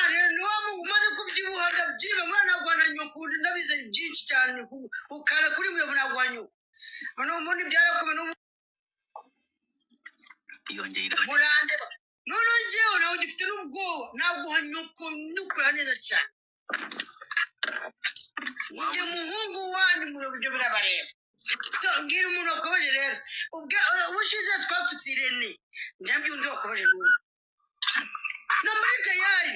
rero niwo umaze kubyibuha ndabyiba mwana gwana nyokuri ndabize byinshi cyane ukala kuri muyovu nagwanyu bano ubundi byarakomeye no yongera muranze none njyewe nawe ugifite n'ubwoba naguha nyoko nukura neza cyane njye muhungu wanyu muyovu byo birabareba so ngira umuntu wakomeje rero ubushize twatutse Irene njyambye undi wakomeje n'ubu no muri tayari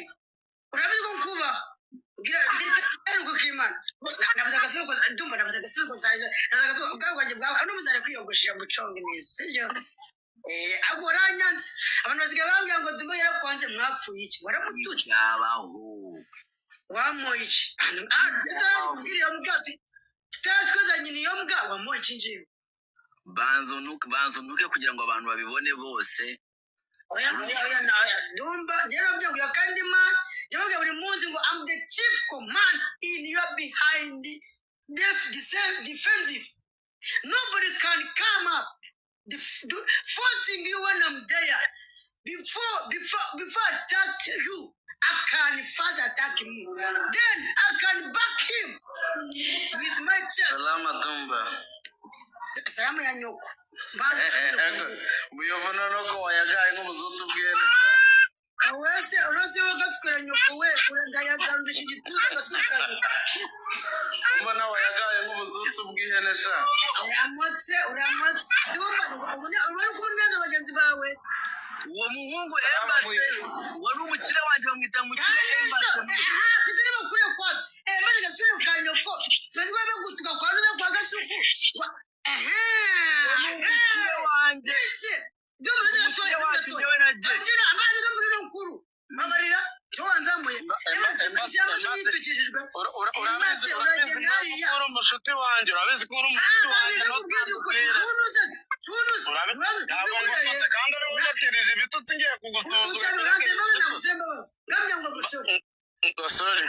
urabizi ko kuba gira ndetse kukimana nabaza gasuko ndumva nabaza gasuko zaje nabaza gasuko bwanje bwawe ano muzare kwiyogoshira muconge neza sibyo agoranyanze abantu baziga bambye ngo ndumva yarakwanze mwapfuye iki waramututse yabaho wamoye iki ndabwira mugati tutazanye niyo mbwa wamoye iki ngiye banzo nuke kugira ngo abantu babibone bose oya dumba jerabye ngo kandi man jerabye buri munsi ngo I'm the chief command in your behind defensive nobody can come up forcing you when I'm there before attack you I can first attack him then I can back him with my chest salama dumba salama ya nyoko muyovu noko wayagaye nk'umuzutu bwene wese urose wagasukura nyoko we urandayagandisha igituza gasukura mbona wayagaye nk'umuzutu bwihene sha uramutse dumba ubona kuboneza abagenzi bawe uwo muhungu Embase wari umukire wanje bamwita mukire Embase kitari bakure kwa maze gasukura kanyoko sibazi babe gutuka kwa none kwa gasuku wanje dumba zatoye yewe naje akira amazi gavuga n'ukuru babarira cyowanzamuye urabizi uri umushuti wanje urabizi ko uri umushuti wanje ntabwo ngututse kandi uri unyakirije ibitutsi ngiye kugusuzuma sorry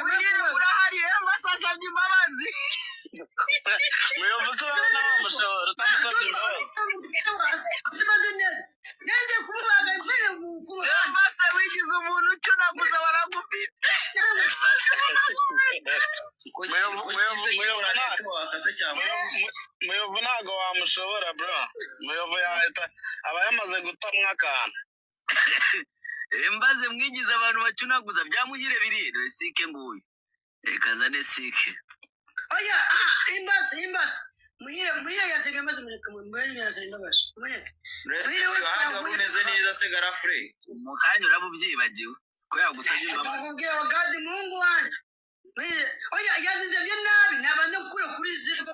muhire urahari Embase asabye imbabazi muyovu turabona wamushobora utamusabye imbabazi Embase wigize umuntu ucunaguza baragufite muyovu ntago wamushobora bro muyovu yahita aba yamaze gutamwa akantu Embase mwigize abantu bacunaguza byamuhire birire sike nguyu reka zane sike oya Embase muhire yazibye maze mureka muhire yazibye imbabazi mureka muhire wameze neza se garafre mukanya urabubyibagiwe ko yagusabye imbabazi akubwira gadi mungu wanje muhire oya yazinze byo nabi nabanze kure kuri zibwo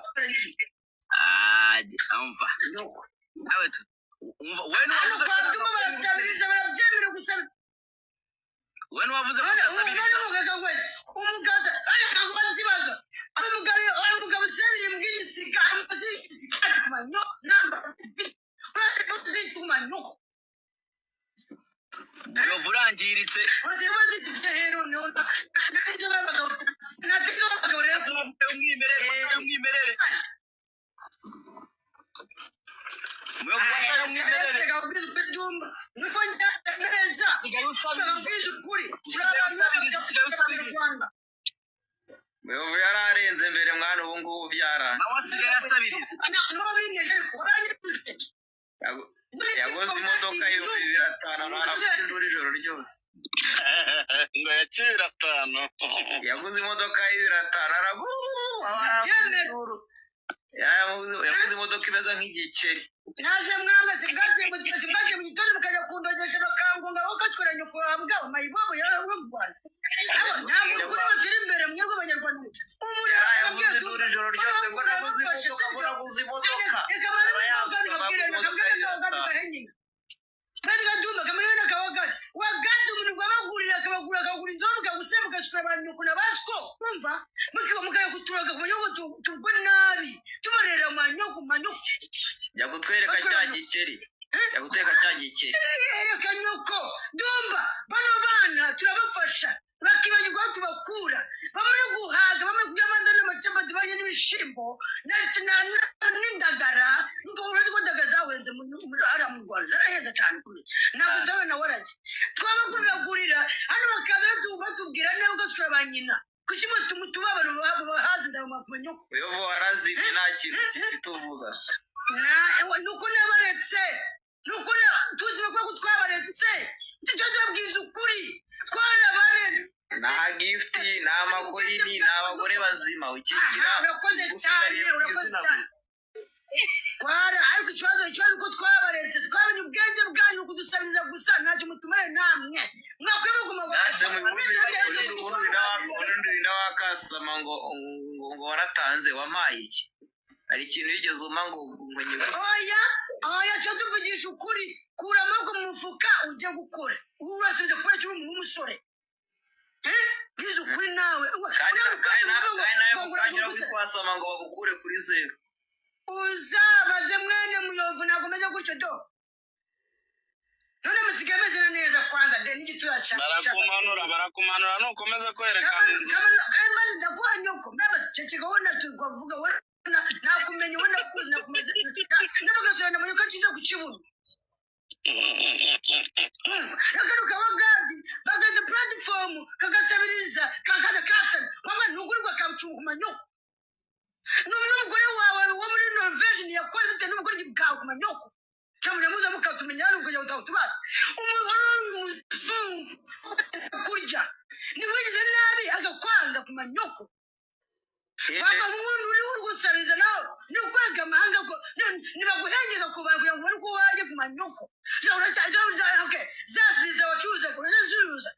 amva nawe umva wena wavuze ko nduma barasabiriza barabyemera gusaba wena wavuze ko umugaza akabaza ikibazo umugabo sebiri mbw'igisiga amazisika kumanyo namba urate ko tuzitumano muyovu urangiritse uzibaze rero none n'ibyo babaga natibyo babaga rero umwimerere muyovu wataye umwimerere niko njyana neza ubwiza ukuri muyovu yararenze mbere mwana ubu ngubu byara nawe asigaye asabiriza yaguze imodoka y'ibihumbi 500 arafite ijoro ryose ngo yakira 500 yaguze imodoka y'500 yaguze imodoka imeze nk'igiceri naze mwamba sigaje mu gitondo mukajya kundogesha bakangunga bakatwara nyoko wambwa mayibobo yawe mu Rwanda ntabwo kuri batiri imbere mwebwe abanyarwanda yaguze ijoro ryose ngo naguze imodoka reka bari bakabwira n'akabwira bari gadumba kamayona kawagadi wagadi umuntu gwabagurira akabagura inzoga gusemuka sukura abantu kuna basko umva mukaya kuturaga kumanyo tugwe nabi tubarera manyoko yagutwereka cya giceri reka nyoko dumba bano bana turabafasha bakibagirwa tubakura bamwe guhaga bamwe kubyamanda n'amacamba tubanye n'ibishimbo n'indagara ngo urazi ko ndagazawe Rwanda zarahenze cyane kuri ntabwo ndawe na warage twabakuragurira hano bakaza batubwira neza ko turabanyina kuki mutuba abantu bahazi ndamakumenyo uyovo warazibye nta kintu gifite uvuga nuko nabaretse nuko tuzi ko twabaretse ndabwiza ukuri twarabaretse nta gifti nta makoyini nta bagore bazima ukigira urakoze cyane ariko ikibazo ko twabaretse twabonye ubwenge bwanyu kudusabiriza gusa ntacyo mutumare namwe mwakwiye urindira wakasama ngo waratanze wamaye iki hari ikintu yigeze uma ngo nyigusa oya cyo tuvugisha ukuri kura amaboko mu mufuka ujye gukora ubu urasubije kuba kiri umusore bize ukuri nawe kandi nawe mukangira wikwasama ngo bagukure kuri zero uzabaze mwene muyovu ntabwo umeze gutyo do none musigaye ameze neza kwanza de n'igituya cyane barakumanura nukomeza kwerekana maze ndaguha nyoko mbabaze ceceka wowe natugwavuga wowe nakumenya wowe nakuzi nakumeze n'amagasubira mu yuko nshinze ku kibuno ragaruka wagadi bagaze platform kagasabiriza kakaza katsana wamwe nugurirwa kabucunga ku manyoko n'umugore wawe wo muri Norvège yakora bite n'umugore bwawe ku manyoko cyangwa muza mukatumenya hano kujya utatubaza umugore w'umuzungu kurya niwigize nabi agakwanga ku manyoko baba umuntu uri urugusariza nawe ni ukwega amahanga ko nibaguhengeka ku bantu kugira ngo bari kuwarye ku manyoko zasize wacuruza kurezuruza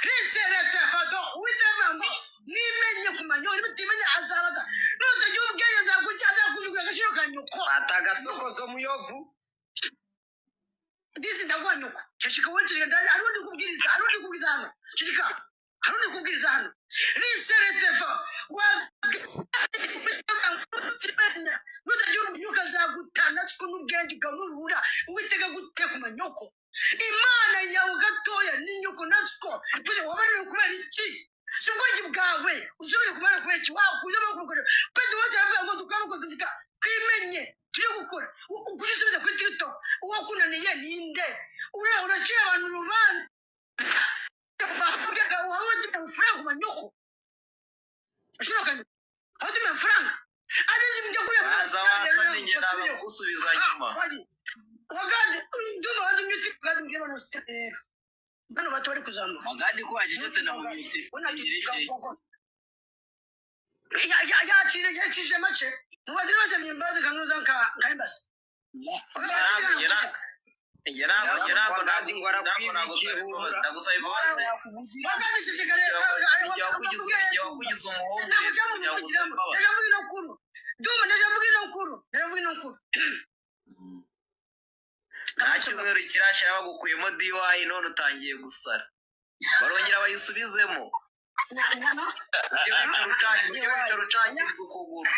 riserete fado witevango nimenye ku manyoko nimutimenya azabata nutagira ubwenge azakucyaza kujugunya agaciro ka nyoko atagasokozo muyovu disi ndaguha nyoko ceceka wencirika ndari arundi kubwiriza hano ceceka arundi kubwiriza hano riserete fa nutagira ubunyuka azagutana siko n'ubwenge ukamurura uwitega gute ku manyoko imana yawe gatoya n'inyoko nasiko kugira wabanire kubera iki si ubwenge bwawe uzubire kumara kubera iki wakuze amakuru peti wacu aravuga ngo dukora uko dufite twimenye turi gukora ukujya usubiza kuri tiktok uwakunaniye ninde uracira abantu urubanza bakubwira wawe watumye amafaranga ku manyoko ashobora kanya watumye amafaranga abizi mujya kuya baza bafatanye nabo gusubiza nyuma wagande ndumva watumye utikagade mbwira bano siterera bano bato bari kuzamuka magadi ko agitetse na mu miti yacije make mubazi bose myimbazi kanuza nka embassy nta cyumweru kirashira bagukuyemo diwayi none utangiye gusara barongera bayisubizemo rucangiza ukuguru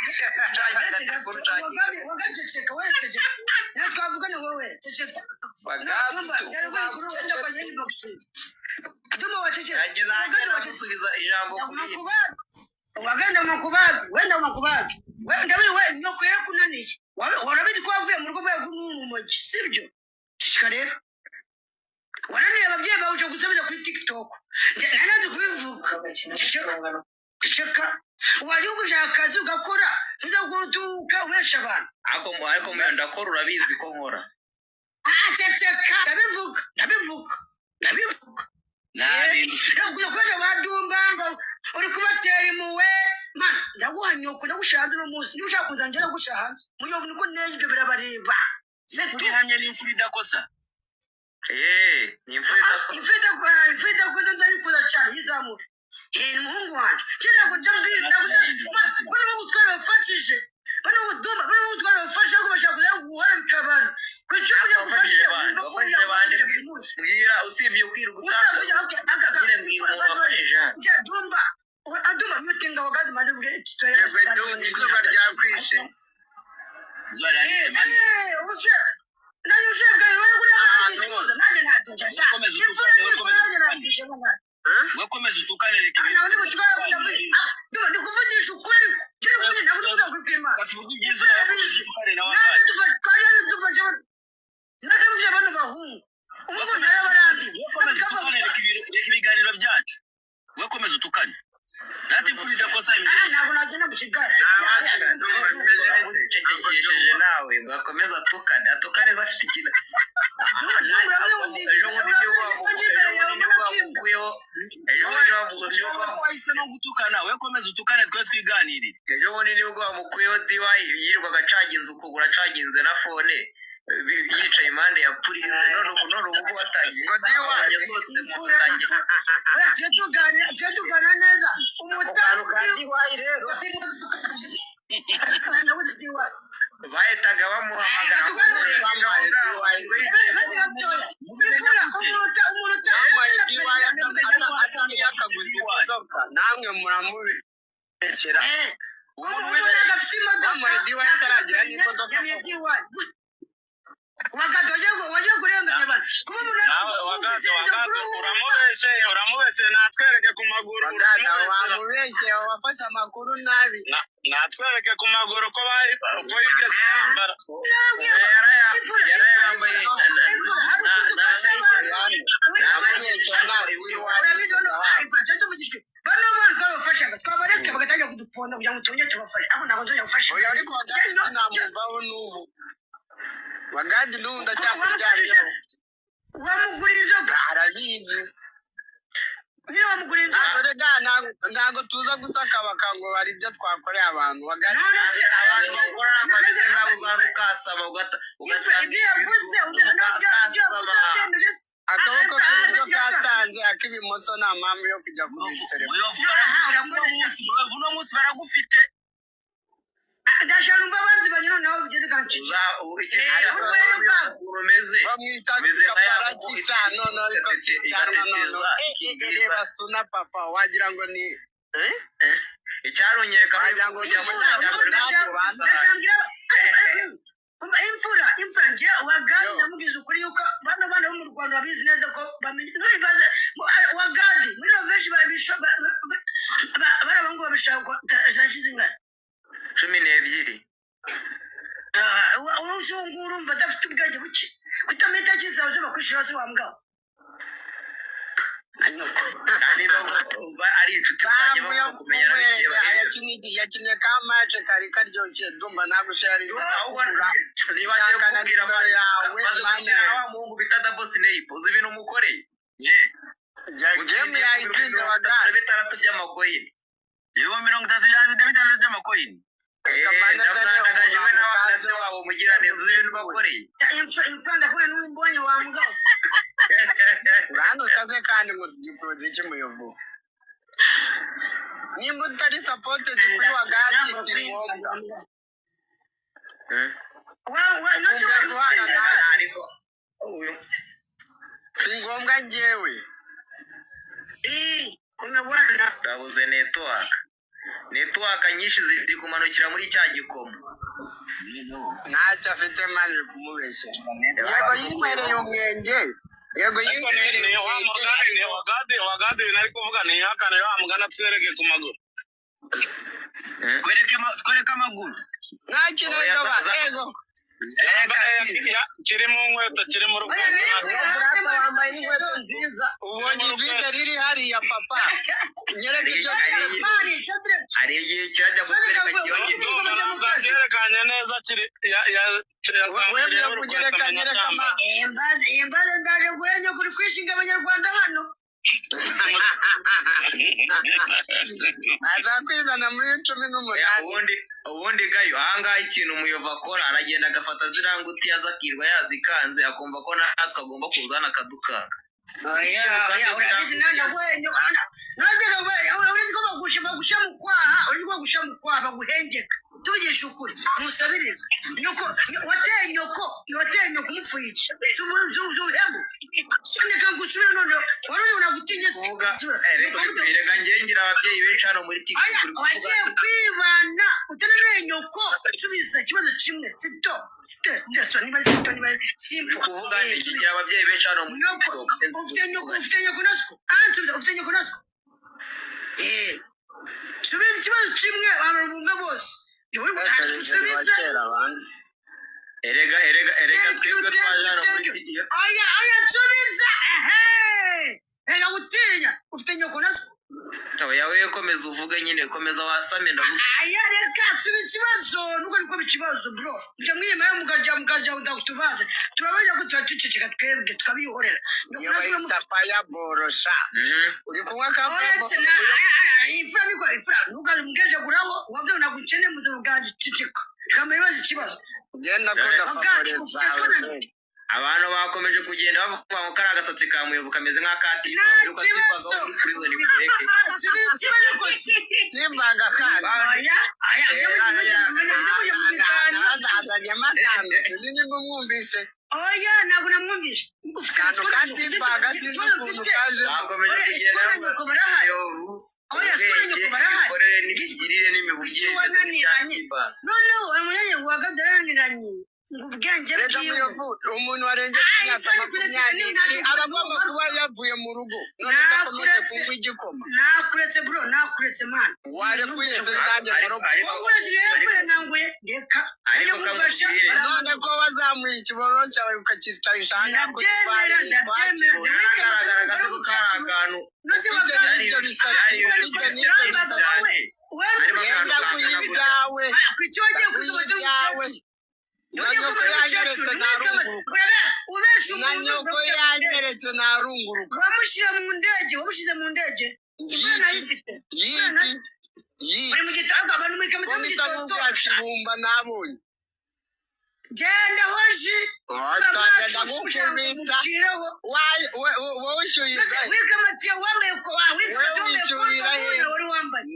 wagaceceka wececeka twavuga ni wowe ceceka duma waceceka ijambo wagenda makubagi wenda makubagi wenda wiwe nyoko yakunaniye warabizi ko wavuye mu rugo bwawe n'umumogi sibyo ceceka rero wananiye ababyeyi bawe uje gusubiza kuri tiktok nanazi kubivuga ceceka wajya gushaka akazi ugakora ntujya gutuka ubesha abantu ariko mwe ndakora urabizi ko nkora ceceka ndabivuga kujya kubesha badumba ngo uri kubatera impuhwe mana ndaguha nyoko ndagushahanze uno munsi niba ushaka kunzana njye ndagushahanze muyovu niko neza ibyo birabareba turihamye n'imfura idakosa imfura idakoze ndayikunda cyane yizamura ni umuhungu wanjye ntabwo njya mbwira bano bagutwara bafashije bano bagutwara bafashe ariko bashaka kujya guhora bikabana ku icumi ryo gufashije wumva ko yafashije buri munsi mbwira usibye kwirirwa utanga nyine mbwira umuntu wafashije dumba myutinga wagadi maze vuga tutoyera izuba ryakwishe nayo ushaka rero ko nabituza nanjye ntaduca wekomeza utukane reka ndi kuvugisha ukuri ntabwo ndi kuvuga kuri kwimana tuvuge ibyiza yakoze utukane nawe we ngakomeza atukane afite ikintu wahise no gutukana we komeza utukane twe twiganirire ejo bundi nibwo wamukuyeho DY yirirwa agacaginze ukugura acaginze na fone yicaye impande ya purize none ubu watangiye yasohotse mu kanjye tugana neza umutano rero bahitaga bamuhamagara namwe muramubekera umuntu agafite imodoka wagatoje waje kurenganya abantu kuba uramubeshe natwereke ku maguru wamubeshe wafashe amakuru nabi natwereke ku maguru ko yigeze yambara yarayambaye bano bantu twabafashaga twabareke bagatangira kuduponda kugira ngo tubone tubafashe aho ntabwo nzajya gufasha ariko namumvaho n'ubu wagadi n'ubu ndacyakuryariyeho wamugurira inzoga arabizi niba wamugurira inzoga ntabwo tuza gusakabaka ngo hari ibyo twakoreye abantu wagadi abantu bakora akazi nk'abo uzana ukasaba ibyo yavuze akaboko k'iburyo kasanze ak'ibumoso nta mpamvu yo kujya kubiserera uno munsi baragufite ndashaka numva abanzi banyura nawe bigeze kanshije bamwita kaparakisha none ariko cyane none reba suna papa wagira ngo ni icyaronyereka wagira ngo ni imfura nje wagadi ndamubwiza ukuri yuko bano bana bo mu Rwanda babizi neza ko ntubibaze wagadi muri noveshi barabongo babishaka zashize ingana 12 uzungu urumva adafite ubwenge buke kutamita kizawe zo bakwishira se wambwaho ari inshuti zanjye bwo kumenyana yakinnye ka match kari karyoshye ndumva nagusharinze niba agiye kubwira yawe mungu bita double snap uzi ibintu umukoreye game yayitsinze wagadi 6 by'amakoyini Iwo 35 by'amakoyini ndabandagajiwe n'abakase wabo mugira neza ibintu bakoreye imfura ndakuye n'umbonye wambwaho urano kaze kandi mu gikozi cy'umuyobo nimba utari supported kuri wagadi si ngombwa si ngombwa njyewe kumebwana ndabuze network nyinshi ziri kumanukira muri cya gikomo ntacyo afite mani kumubeshya yego yimereye umwenge yego yimereye wagadi nari kuvuga ni hakana yo amugana twereke ku maguru twereke amaguru ntakirega ba yego kiri mu nkweto kiri mu rugo wambaye inkweto nziza ubonye ivide riri hariya papa nyereka ibyo hari igihe cyajya gutwereka kiyongera yerekanye neza kiri webwe kugereka nyereka imbaze ndaje guhenya kuri kwishinga abanyarwanda hano aza kwizana muri 18 ubundi gayo ahangaha ikintu umuyovu akora aragenda agafata ziriya ngutiya zakirwa yazikanze akumva ko natwe agomba kuzana akadukanga urabizi nawe naguhenye urazi ko bagusha mu kwaha baguhengeka tuvugisha ukuri ntusabiriza wateye nyoko umupfuyica zubuhemu reka ngusubire none wari unagutinye reka ngira ababyeyi benshi hano muri TikTok wagiye kwibana utananiye nyoko subiza ikibazo kimwe sito niba simple kuvuga ngira ababyeyi benshi hano muri TikTok ufite nyoko nasiko ufite nyoko nasiko subiza ikibazo kimwe abantu bumve bose erega twebwe twajana muri oya nsubiza reka gutinya ufite nyoko nasiko yawe komeza uvuge nyine komeza wasame ndavuze aya reka subi ikibazo nuko ariko bikibazo bro nje mwiyemera mukaja udakutubaza turabaza ko turatuceceka twebwe tukabihorera Yo itapa ya borosha. Uri kunywa kafe. ifra niko ifra nuka mugeje kuraho wavye unagucene muze bwaje cicika kamera ikibazo Genda koda favorite. abantu bakomeje kugenda bavuga ngo kari agasatsi ka muyobo kameze nk'akati yuko twipazaho prison bireke Timbanga kandi. aya oya ntabwo namwumvishe Kano kandi mbaga sinzi kaje. bakomeje kugenda oya sikora nyoko barahari korere n'ibigirire n'imivugire noneho umunyenye wagadoraniranye ngo ubwenge bwiwe umuntu warengeje imyaka 20 abagomba kuba yavuye mu rugo none akomeze kunywa igikoma nakuretse bro nakuretse man wale kuyeze nanjye murugo urezi rero nanguye reka ariko gufasha none ko wazamuye ikibono cyawe ukakicarisha hanga kuri akantu noze ibyo bisari wenda kuyibyawe kwicoje kutobaje Nanyoko yanyeretse narunguruka wamushira mu ndege Yiti mu gitanga abantu muri kibumba nabonye genda hoji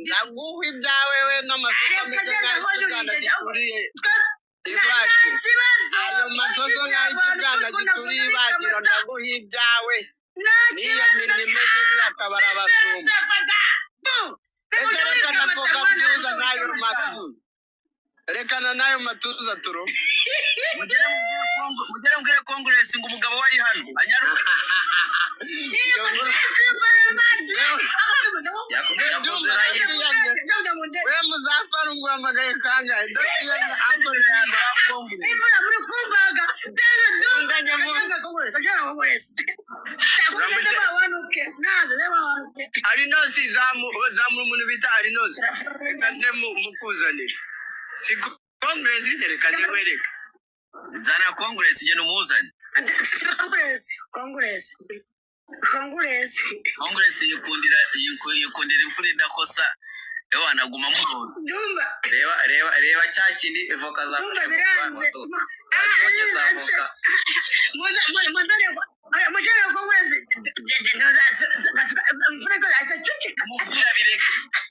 ndaguha ibyawe we ayo masoso n'ay'ikiganda gituriye ibagiro ndaguha ibyawe niyo mirimo imeze nk'iyakabara abasumba ese rekana pokatuza n'ayo matuza rekana n'ayo matuza turo mugere mbwire Congress ngo umugabo wari hano anyaruka we muzafara nguhamagaye kangahe Arinosi zamura umuntu bita Arinosi kande mukuzanira si Congress reka niwereka zana Congress je numuzane Congress yikundira imfura idakosa ewa naguma mu reba cyakindi evoka za biranze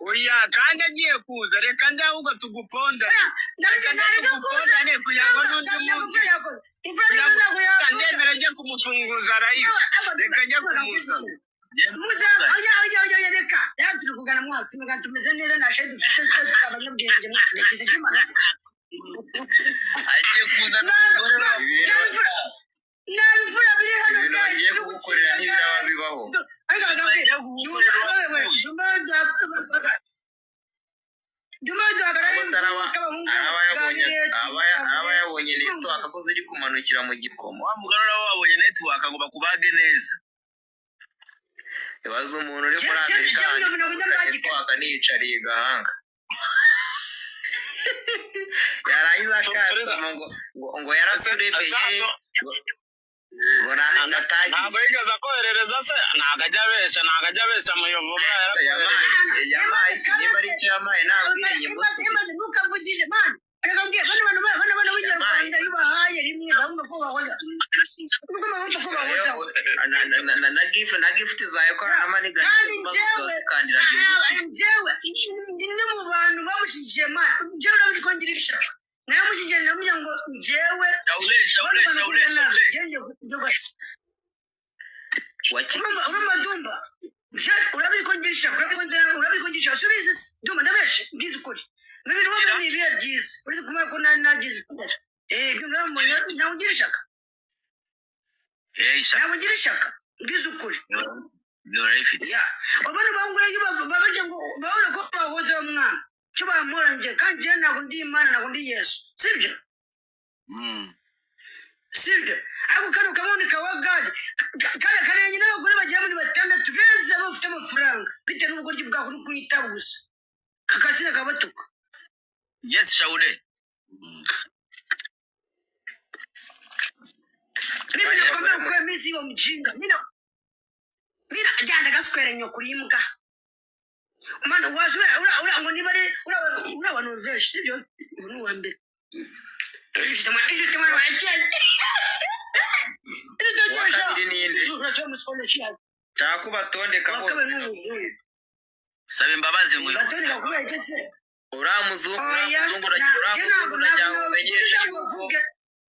oya kandi agiye kuza reka ndahubwo tuguponda kugira ngo n'undi munsi ndemera ajya kumufunguza arayiza reka ajya kumusana reka turi kugana mwaka tumeze neza nashe dufite abanyabwenge mwagize kimana agiye kuza n'umugore nabivura biri hano ibintu bagiye kugukorera n'ibiraba bibaho aba yabonye network ko ziri kumanukira mu gikoma wa mugore wabonye network ngo bakubage neza ibaza umuntu uri muri Amerika network niyicariye gahanga yarangiza akaza ngo yarasurebeye ntabwo yigeze akoherereza se ntabwo ajya abeshya muyobozi yamaye niba ari icyo yamaye ntabwiriye imaze ntukavugije man reka mbwiye bano w'inyarwanda yubahaye rimwe bamwe ko bahoza na gift zawe ko amaniga njyewe ndi mu bantu bamushyigikiye man njyewe urabitwongeresha nawe mushyigikira ndamugira ngo njyewe uramadumba urabitwongeresha subizi dumba ndabeshe mbwiza ukuri ibintu wabona ni ibihe byiza uretse kumara ko nagize kubera ntabwo ugira ishaka mbwiza ukuri abana bangura iyo babaje ngo babona ko bahoze bamwana cyo bamuranje kandi je ntabwo ndi Imana ntabwo ndi Yesu sibyo ariko kano kaboneka wa God kare nyine abagore bagira muri batanda batatu beza bafite amafaranga bitewe n'ubugoryi bwawe uri kunyitaba gusa kakazina kabatuka. Yes, Shaure. Mimi nakwambia kwa mimi wa mjinga. Mina janda gaskwere nyokuri imbwa. Mana wazwe ura ngo nibare ura wa Norvège sibyo? Ubu wa mbere. Ije tama wacha. Sabe imbabazi mu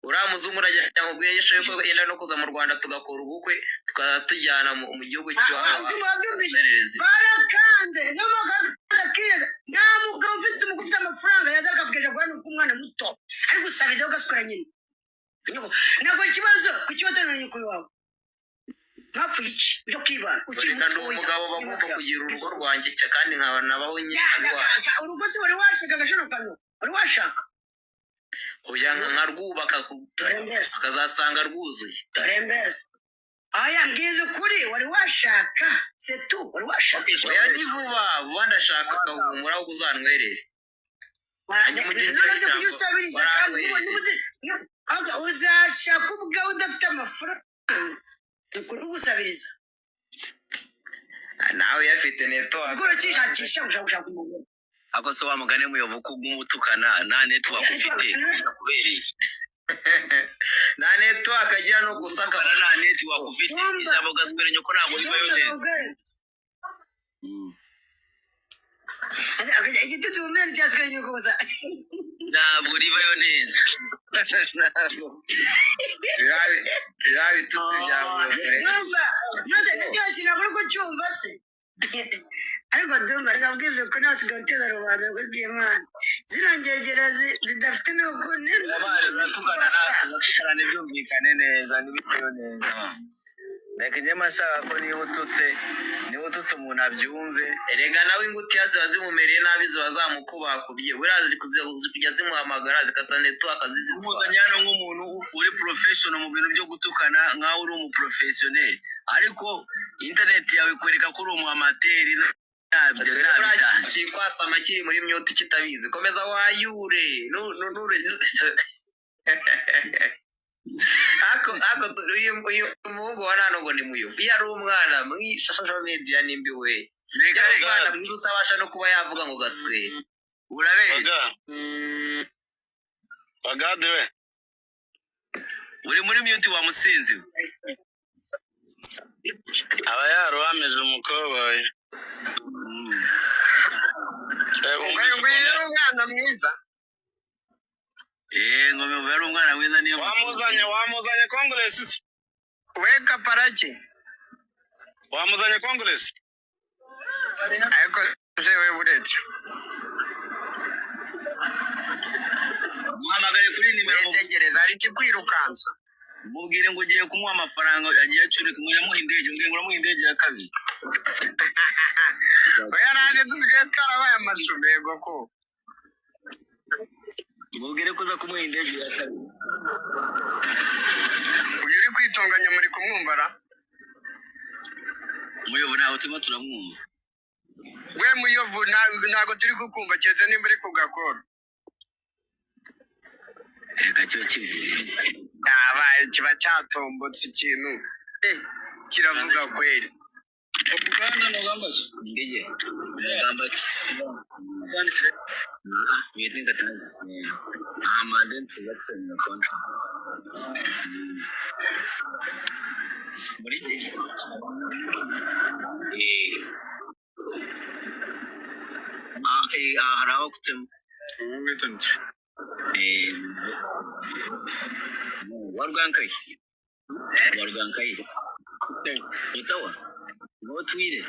Uramuzungu urajya kuguyegesha yuko yenda no kuza mu Rwanda tugakora ubukwe tukatujyana mu gihugu cy'iwawe. Barakanze no mugakira namuga ufite umugufite amafaranga yazakabwira kwa nuko umwana muto ari gusabiza ugasukura nyine. Nako ikibazo kukibatana nyuko yawe. Mpapfu iki byo kwibana ukiri umugabo bagomba kugira urugo rwanjye kandi nkaba nabaho nyine urugo si wari washaka gashono kanyo wari washaka oya nkarwubaka kazasanga rwuzuye dore mbese aya ngize kuri wari washaka setu wari washaka oya ni vuba ndashaka kahumura aho kuzanwerere none kujusabiriza kandi aga uzashaka ubwawe udafite amafaranga ukuri gusabiriza nawe yafite neto akora cyishakisha ushaka umuntu ako so wamugane muyovu kugumutukana na neto wakufite kuberi na neto akajya no gusaka na neto wakufite ijambo gaskwere nyoko ntabwo ribayo neza akajya igitutu umwe cyatwere nyoko gusa ntabwo ribayo neza Birabi tutsi byavuye none n'icyo kinabura ko cyumva se ariko ndumva rikabwiza ko nasiga guteza rubanda rw'Imana zirongegera zidafite n'ukuntu batukana n'ibyumvikane neza n'ibiteyo neza reka njye mashaka ko niba ututse umuntu abyumve erega nawe ingutiya ziba zimumereye nabi ziba zamukubakubye buriya kujya zimuhamagara zikatane tu akazizitwara nyano nk'umuntu uri professional mu bintu byo gutukana nkaho uri umuprofessionnel ariko internet yawe ikwereka ko uri umuamateri nabyo nabyo kwasama kiri muri myoti kitabizi komeza wayure ako uyu muhungu wa nano ngo ni muyovu iyo ari umwana social media nimbi we rega umwana mwiza utabasha no kuba yavuga ngo gaswe urabeye bagade we uri muri mute wa musinzi aba yaruhamije umukoboyi umwana mwiza ngome yari umwana mwiza niyo wamuzanye congress weka paraki wamuzanye congress ariko se we buretse muhamagare kuri nimero yegereza ari kikwirukansa mubwire ngo ugiye kumuha amafaranga agiye acurika ngo yamuha indege ngo uramuha indege ya kabiri oya naje dusigaye twarabaye amashumego ko mubwire kuza kumuha indege ya kabiri uyu uri kwitonganya muri kumwumbara muyovu ntawe turimo turamwumva we muyovu ntago turi kukumva cyeze nimba uri kugakora reka kiba kivuye yabaye kiba cyatombotse ikintu kiravuga kweri Uganda nogambaki ndege nogambaki kwandikire meeting atanze amande ntuzatse mu kontra muri je haraho kutem wargankai itawa no twire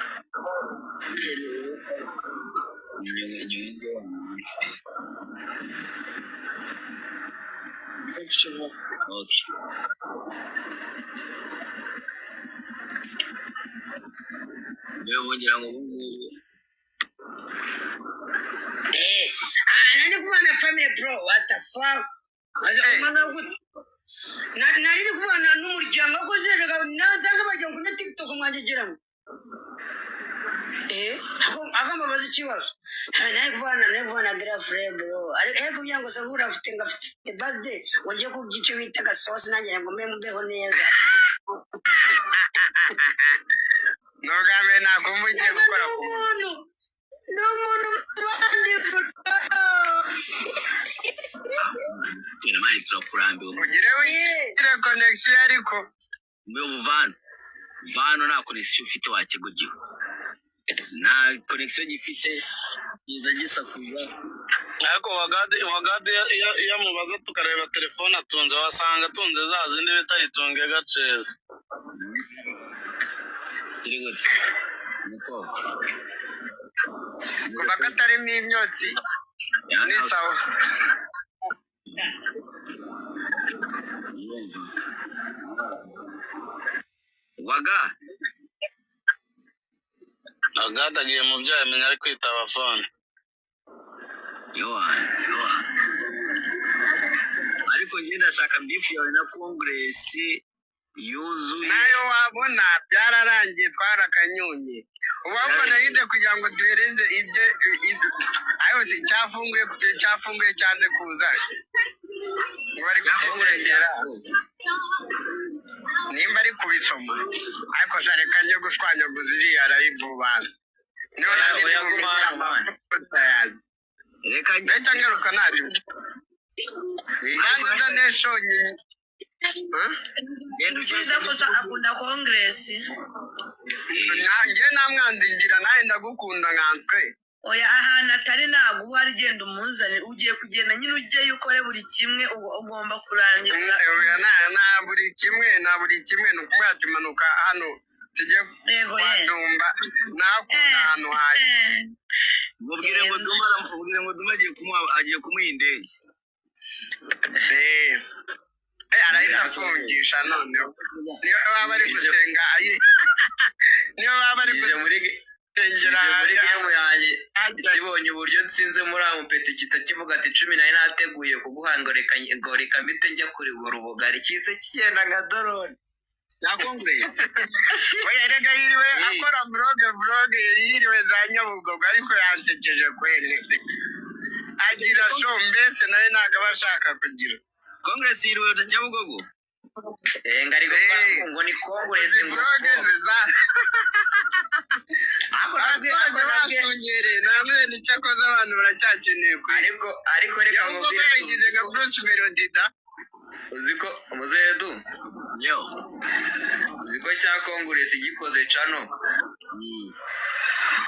okay wewe ngira ngo nani kuwa na family bro what the fuck nari kuva n'umuryango ko zerega nazanga bajya kuri TikTok mwagegera ikibazo nayivana girafure bro ariko kugira ngo savura afite ngafite birthday wongeye kubya icyo bita gasosi nanjye ngo mbe mubeho neza Nogame nakumva ugiye gukora ku n'umuntu bandi Mani turakurambiwe. ugire wigire connection ariko Mbeho vano nta connection ufite wakigugiho. Nta connection gifite giza gisakuza. ariko wagade iyo mubaza tukareba telefone atunze wasanga atunze za zindi bitayitunge gaceza Kiri gute? Niko. kuba katarimo imyotsi ni sawa Waga. agade agiye mu byaha amenya ari kwitaba fone Yowa. Ariko njye ndashaka bifu yawe na Congress yuzuye. nayo wabona byararangiye twarakanyunye ubabona yide kugira ngo duhereze ibye ayo cyafunguye cyanze kuza bari kugisengera nimba ari kubisoma ariko shareka njye gushwanyaguza iriya arayivubana niyo nanjye ndi mu amavuta yanjye Reka ndahita ngaruka ntarimo banza ndashonye Nziza kosa akunda Congress nanjye namwanzingira nawe ndagukunda nkanswe oya ahantu atari ntabwo uba genda umuzane ugiye kugenda nyine ugiye ukore buri kimwe ugomba kurangira na buri kimwe ni ukuvuga ati manuka hano tujye kwadumba nakunda ahantu haje mubwire ngo Duma agiye kumuha indege. arahita afungisha noneho niyo baba ari gusenga niyo baba ari gusengera muri gemu yanjye kibonye uburyo nsinze muri amupeti kitakivuga ati 10 nari nateguye kuguhangoreka ngoreka mbite njya kuri urubugari kize kigenda nka drone na Congress. oya rega yiriwe akora vlog yiriwe za Nyabugogo ariko yansekeje kweli agira show mbese nawe ntago abashaka kugira Congress yiriwe Nyabugogo ngari gukora ngo ni Congress ngo abaturage basungere namwe nicyakoze abantu baracyakeneye ariko reka mubwire yagize nka Bruce Melody da uziko umuzedu yo uziko cya Congress gikoze cano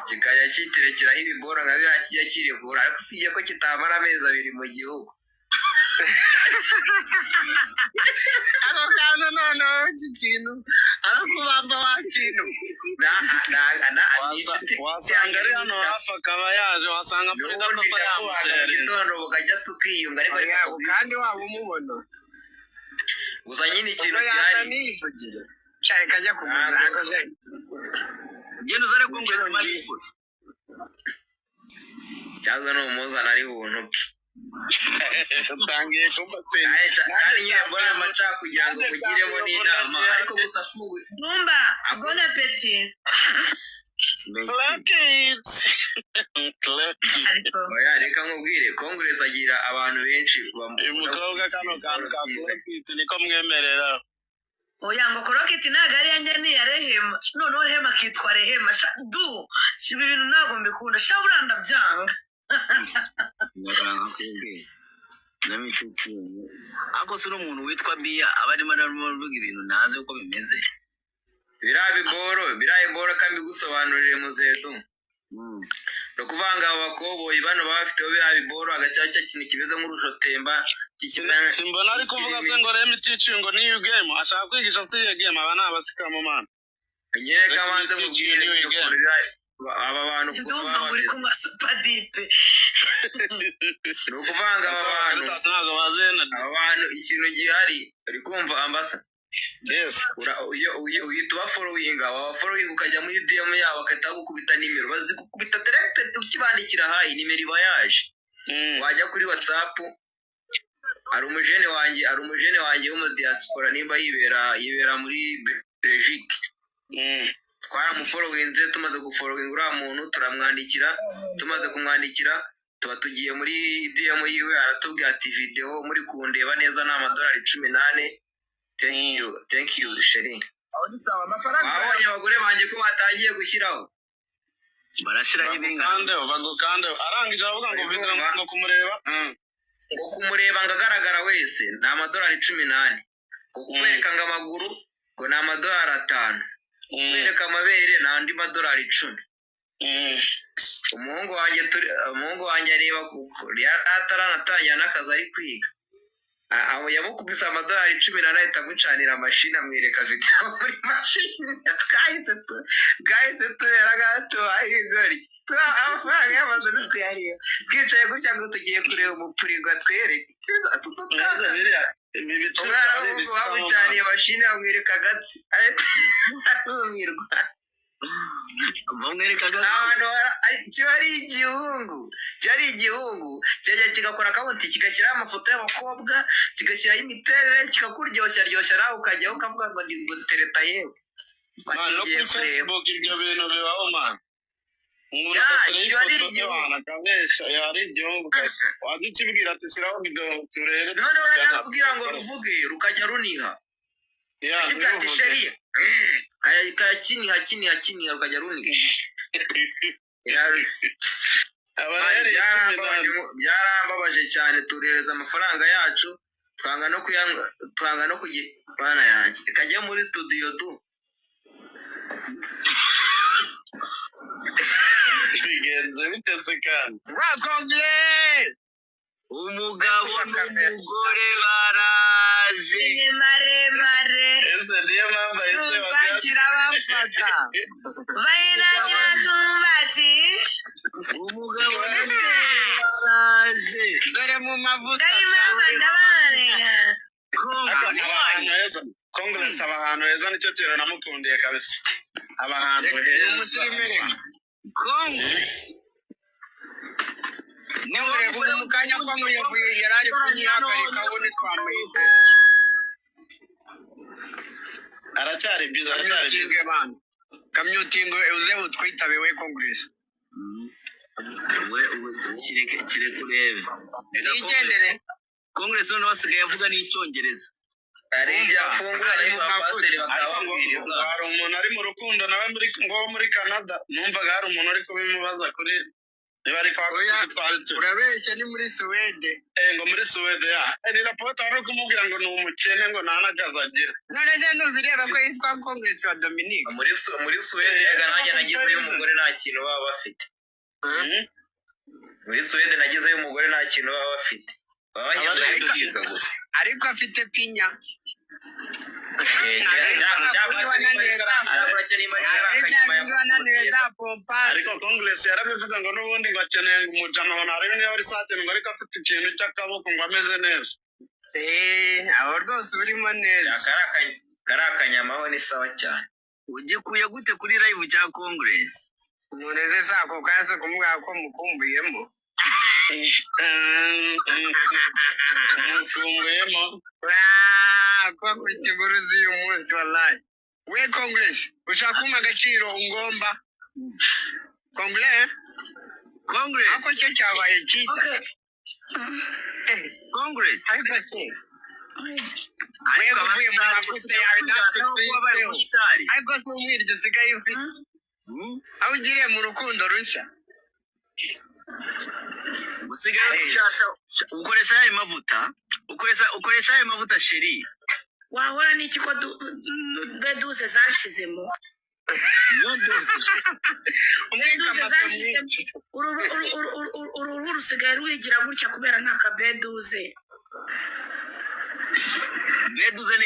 kikajya kiterekeraho ibibora nka biriya kijya kirekura ariko sijye ko kitamara amezi 2 mu gihugu ako kantu noneho iki kintu arakubamba wa kintu wasanga ari hano hafi akaba yaje wasanga Afurika kosa yamuserera igitondo bukajya tukiyunga ariko kandi waba umubona gusa nyine ikintu cyari cyari kajya kumuza genda uzare Congress marifu cyangwa no muzana ari buntu utangiye kumbatse kandi nyine mbona amaca kugira ngo mugiremo n'inama ariko gusa fungu Dumba bon appétit oya reka nkubwire Congress agira abantu benshi umukobwa kano kantu kakwitse niko mwemerera oya ngo Rocket ntago ari yanjye ni ya Rehema noneho Rehema kitwa Rehema du shiba ibintu ntago mbikunda sha buranda byanga ako se n'umuntu witwa Bia abarimo n'uruvuga ibintu naze uko bimeze birabiboro kandi gusobanurire muzedu no kuvanga abakoboyi bano bafite birabiboro agacyacya kintu kimeze nk'urushotemba simbona ari kuvuga se ngo reme teaching ngo new game ashaka kwigisha se iyo game aba nabasika mu mana nyeka banze mubwire aba bantu ndumva muri kumwa super deep no kuvanga abantu ikintu gihari uri kumva ambasa yes uyituba following ukajya muri DM yabo akata gukubita nimero bazi gukubita direct ukibandikira hayi nimero iba yaje wajya kuri WhatsApp ari umujene wanjye wo mu diaspora nimba yibera muri Belgique twaramuforowinze tumaze guforowinga uriya muntu turamwandikira tumaze kumwandikira tuba tugiye muri DM yiwe aratubwira ati video muri kundeba neza ni $18 thank you sheri abonye abagore banjye ko batangiye gushyiraho barashiraho ibinga bagukande arangije avuga ngo video ngo kumureba ngo kumureba ngagaragara wese ni $18 kukwereka ngo amaguru ngo ni $5 kwereka amabere ni andi $10 umuhungu wanjye areba ataranatangira n'akazi ari kwiga aho yamukubise $10 ahita agucanira mashini amwereka video muri mashini gahise tuyaragatuhayigori amafaranga yamaze no kuyareba twicaye gutya ngo tugiye kureba umupurigo atwereke umwana w'umuhungu bamucaniye mashini amwereka agatsi arumirwa kiba ari igihungu cyajya kigakora akabunti kigashyiraho amafoto y'abakobwa kigashyiraho imiterere kikakuryoshya nawe ukajyaho ukavuga ngo ndi gutereta yewe no kuri Facebook ibyo bintu bibaho man yari igihungu wajya ukibwira ati shyiraho video turere none uranakubwira ngo ruvuge rukajya runiha kivuga ati sheri kiniha rukajya runiha byarambabaje cyane turereza amafaranga yacu twanga no kugira bana yanjye kajya muri studio bigenze bitetse kandi umugabo n'umugore baraje maremare ese ndiye mamba ese bakira bafata bayiragira kumbati umugabo n'umugore dore mu mavuta Congress abahantu heza nicyo kintu namukundiye kabisa abahantu heza Nure mu kanya ko muyavuye yarari kunyihagarika ubone twamwite aracyari byiza kamyutingo uze utwitabe we Congress kire kurebe igendere Congress none wasigaye avuga n'icyongereza hari umuntu ari mu rukundo nawe muri Canada numvaga hari umuntu ari kubimubaza kuri niba ari kwa urabeshya ni muri Swede ngo muri Swede ni raporo ari kumubwira ngo ni umukene ngo nta n'akazi agira none se nubireba ko yitwa Congress wa Dominique muri Swede nanjye nagizeyo umugore nta kintu baba bafite muri Swede nagizeyo umugore nta kintu baba bafite ariko afite pinya ariko Congress yarabivuze ngo n'ubundi ngo akeneye umujana wa nari niba ari sate ngo ariko afite ikintu cy'akaboko ngo ameze neza abo rwose urimo neza karakanyamaho ni sawa cyane ugikuye gute kuri live cya Congress umuneze sako kase kumubwira ko mukumbuyemo umukumbuyemo ko kutegura uyu munsi wallahi we Congress ushaka kuma agaciro ngomba Congress ako cyo cyabaye cyiza Congress ariko bavuye mu mafuta yawe natwe ariko si umwiryo usigaye ufite aho ugiriye mu rukundo rushya usigaye ukoresha ayo mavuta ukoresha ayo mavuta sheri wahora n'iki ko beduze zashizemo uruhu rusigaye rwigira gutya kubera nta kabeduze beduze ni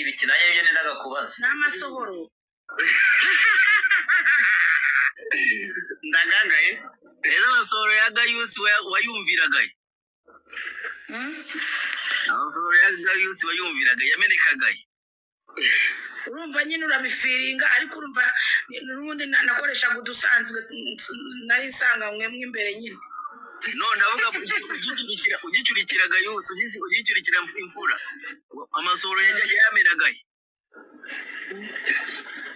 ibiki nanjye byo nendaga kubaza ni amasohoro ndagagaye rero amasohoro ya Gayusi wayumviragaye amasohoro ya Gayusi wayumviragaye yamenekagaye urumva nyine urabifiringa ariko urumva n'ubundi nakoreshaga udusanzwe nari nsanganywe imbere nyine none avuga ugicurikira Gayusi ugicurikira imfura amasohoro yamenagaye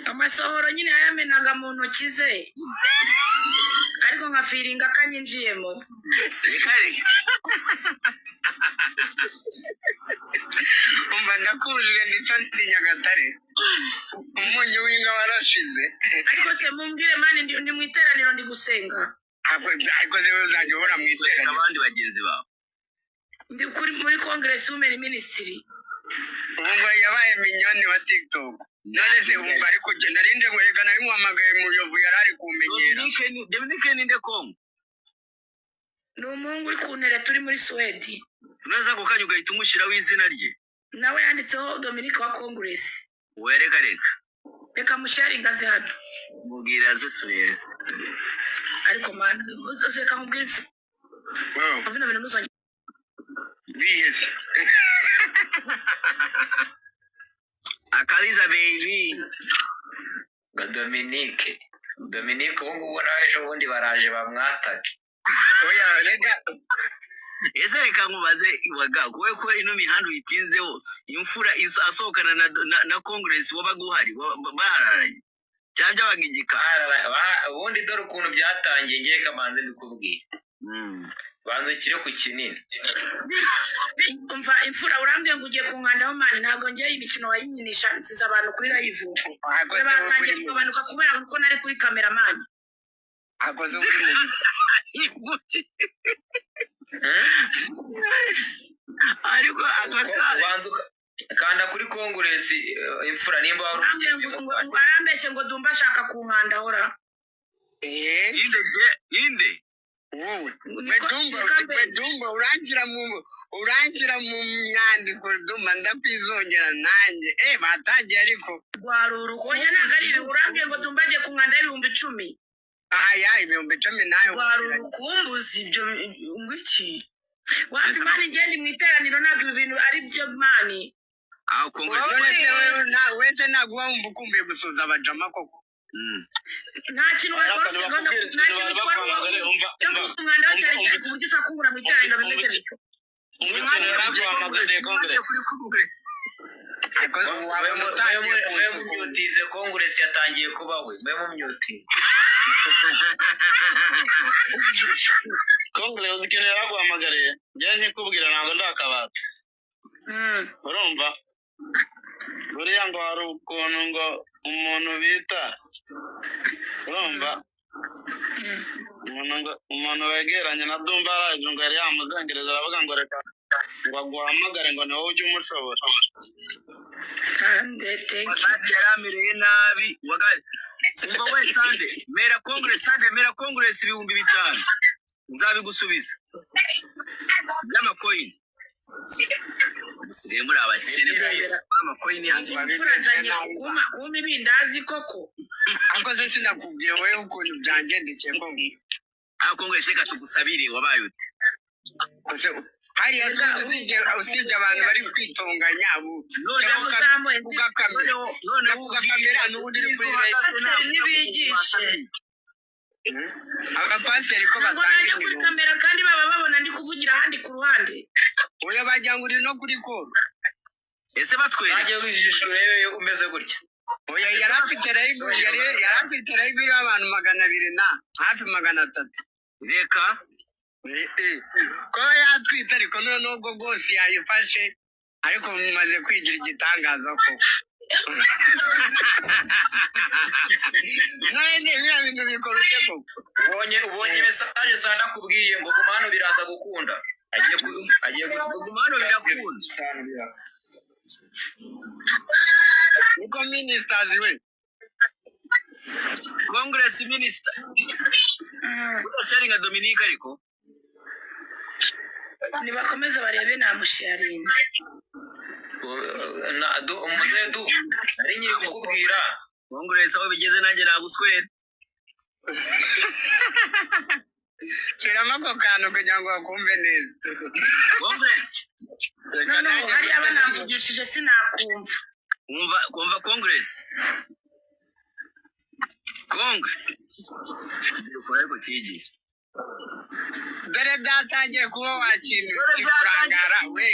amasohoro nyine yayamenaga mu ntoki ze ariko nka firinga kanyinjiyemo umva ndakujije ndetse ndi Nyagatare umunyu w'inka warashize ariko se mumbwire mani ndi mu iteraniro ndi gusenga ariko zewe uzajya uhora mu iteraniro abandi bagenzi bawe ndi kuri muri Congress Women Ministry ubwo yabaye minyoni wa TikTok none se umva ariko narinde ngwereka nari muhamagaye mu Ruyovu yarari kumenyera Dominique ninde Kongo ni umuhungu uri kuntera turi muri Sweden unaza gukanya ugahita umushyiraho izina rye nawe yanditseho Dominique wa Congress wereka reka musharinga ze hano mubwira aze turebe ariko man reka mubwire bino bintu ntuzongere bihese akariza baby Dominique ubu waraje ubundi baraje bamwatake oya rega ese reka nkubaze iwaga kuwe ko ino mihanda uyitinzeho imfura asohokana na Congress wabaga uhari bahararanye cyabyo bagigika ubundi dore ukuntu byatangiye ngiye kamanze ndikubwira banzo kire ku kinini umva imfura urambye ngo ugiye kunkandaho mani ntabwo ngiye imikino wayinisha nsiza abantu kuri live batangiye kugabanuka kubera ko nari kuri cameraman akoze uri mu ariko banzo kanda kuri Congress imfura nimba warambeshye ngo dumba ashaka kunkanda hora inde wowe bedumba urangira mu mwandiko duma ndakwizongera nanjye batangiye ariko waruru konya nagari urambye ngo dumba agiye kunkanda 10,000 aya 10,000 nayo waruru kumbuzi ibyo ngwiki wapi mani ngende mu iteraniro ntabwo ibintu ari byo mani wese ntabwo wumva ukumbuye gusoza abajama koko nta kintu warose ngo nta kintu warose cyangwa umwanda wa cyane cyane kuburyo ushaka kubura mu iteraniro bimeze bityo mumyutinze Congress yatangiye kuba we mumyutinze Congress ukenera guhamagariye njye nkikubwira ntabwo ndakabata urumva buriya ngo hari ukuntu ngo umuntu bita urumva umuntu wegeranye na Dumba araje ngo yari yamugangereza aravuga ngo reka ngo aguhamagare ngo ni wowe ujye umushobora Sande thank you yaramireye nabi wagari ngo we Sande mera Congress 5,000 nzabigusubiza by'amacoin sigaye muri abakene amacoin yanjye kuma ibindazi koko akoze sinakubwiye wewe ukuntu byangendekeye ko Congress reka tugusabire wabaye ute kose hari usibye abantu bari kwitunganya none ugakamera n'ubundi uri kuri nibigishe abapasiteri ko batangiye kuri kamera kandi baba babona ndi kuvugira ahandi ku ruhande oya bajya ngo uri no kuri koro ese batwereke bagiye wijisho urebe umeze gutya oya yarafite live y'abantu 200 na hafi 300 reka ko yatwite ariko nubwo bwose yayifashe ariko mumaze kwigira igitangaza ko none biriya bintu bikora ute koko ubonye message sana kubwiye ngo kumano biraza gukunda agiye kumano birakunda niko ministers we Congress minister usharinga Dominique ariko nibakomeza barebe namusharinze umuzedu ari nyiri kukubwira Congress aho bigeze nanjye naguswera kirama ko kantu kugira ngo bakumve neza Congress no hari abanamvugishije sinakumva umva Congress ko kigi dore byatangiye kuba wakintu kurangara we